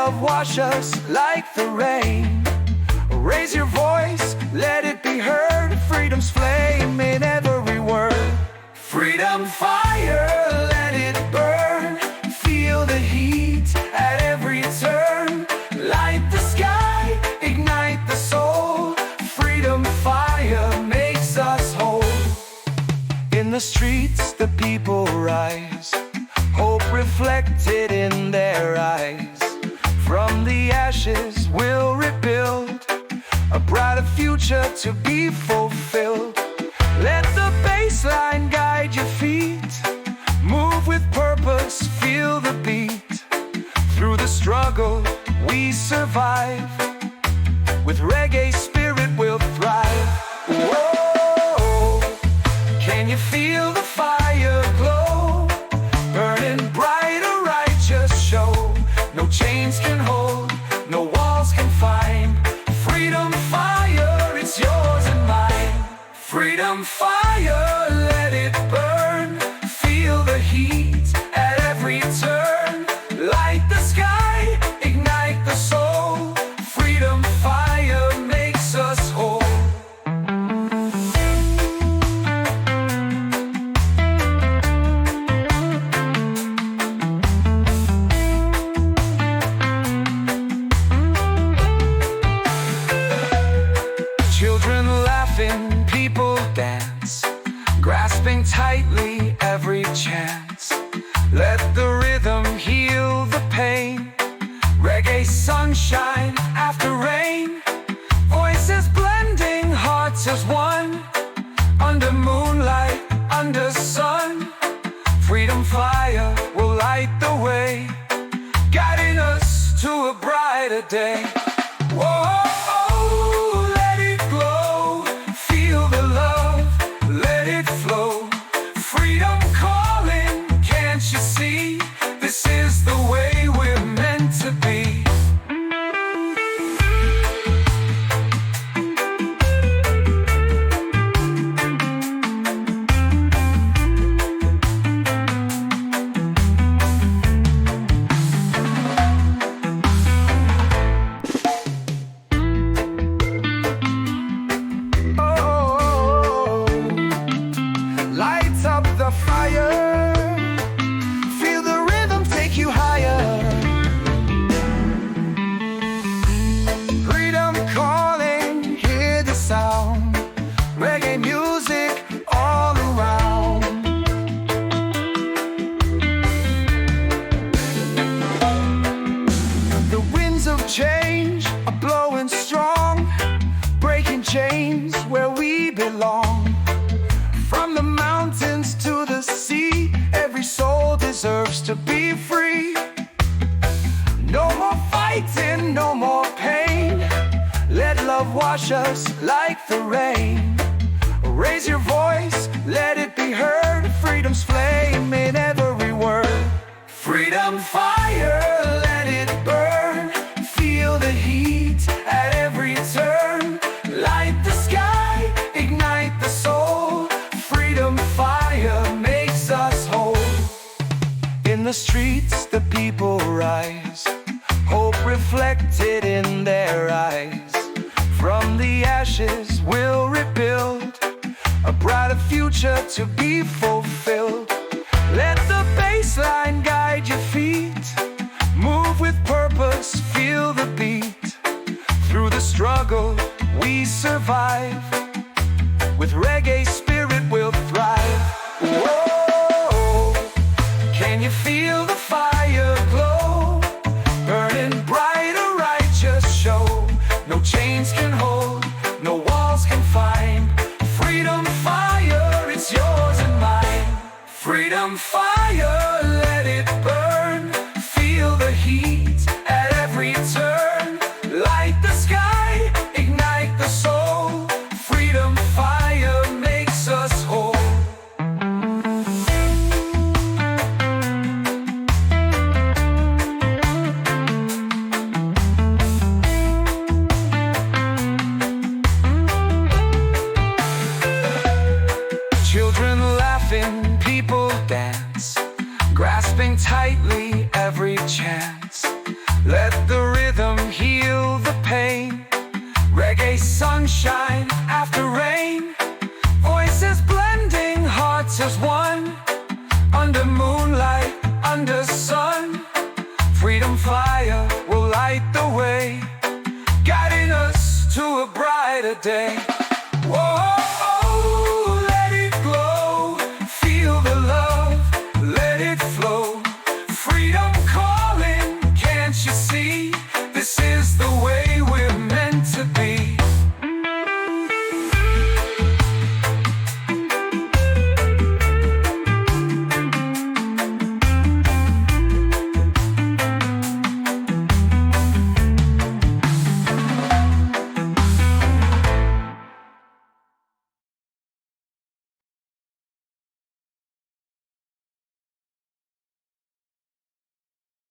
love wash us like the rain. Raise your voice, let it be heard. Freedom's flame in every word. Freedom fire, let it burn. Feel the heat at every turn. Light the sky, ignite the soul. Freedom fire makes us whole. In the streets the people rise, hope reflected in their eyes. From the ashes we'll rebuild a brighter future to be fulfilled. Let the bassline guide your feet. Move with purpose, feel the beat. Through the struggle we survive. With reggae spirit we'll thrive. Whoa, can you feel the fire glow? Burning bright, a righteous show. No chains can hold, no walls can find. Freedom fire, it's yours and mine. Freedom fire, let it burn. Feel the heat at every turn. Light the sky, ignite the soul. Freedom fire makes us whole. Children laughing, people dance, grasping tightly every chance. Let the rhythm heal the pain. Reggae sunshine after rain. Voices blending, hearts as one. Under moonlight, under sun. Freedom fire will light the way, guiding us to a brighter day. Whoa. Freedom calling, can't you see? This is the way we're meant to be. The fire, feel the rhythm take you higher. Freedom calling, hear the sound. Reggae music all around. The winds of change are blowing strong, breaking chains where we belong. From the mountains to the sea, every soul deserves to be free. No more fighting, no more pain. Let love wash us like the rain. Raise your voice, let it be heard. Freedom's flame in every word. Freedom fire, let it burn. Feel the heat at every turn. Light the sky, ignite the soul. Freedom fire makes us whole. In the streets the people rise, hope reflected in their eyes. From the ashes we'll rebuild a brighter future to be fulfilled. Let the bassline guide your feet. Move with purpose, feel the beat. Through the struggle we survive. With reggae spirit we'll thrive. Whoa, can you feel the fire glow? Burning bright, a righteous show. No chains can hold, no walls can find. Freedom fire, it's yours and mine. Freedom fire, let it burn. Feel the heat at every turn. Light the sky, ignite the soul. Freedom fire makes us whole. Children laughing, people dance, freedom fire will light the way, guiding us to a brighter day.